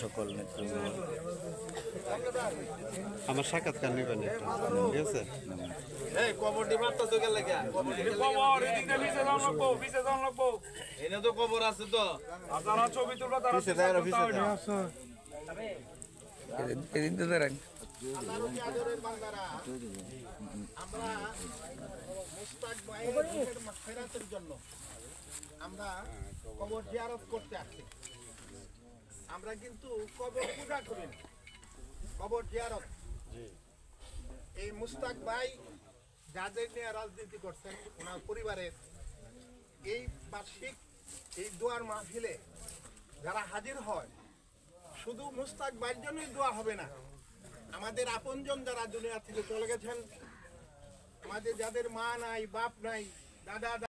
সকল নেতৃত্ব আমার সাক্ষাৎকার নেবেন ঠিক আছে। খবর আছে তো এদিন তো ধরেন আমরা মুস্তাক ভাইয়ের ফেরাতের জন্য আমরা কবর জিয়ারত করতে আসছি। আমরা কিন্তু কবর পূজা করি না, কবর জিয়ারত। এই মুস্তাক ভাই যাদের নিয়ে রাজনীতি করছেন ওনার পরিবারের এই বার্ষিক এই দোয়ার মাহফিলে যারা হাজির হয়, শুধু মুস্তাক ভাইয়ের জন্যই দোয়া হবে না, আমাদের আপনজন যারা দুনিয়া থেকে চলে গেছেন, আমাদের যাদের মা নাই, বাপ নাই, দাদা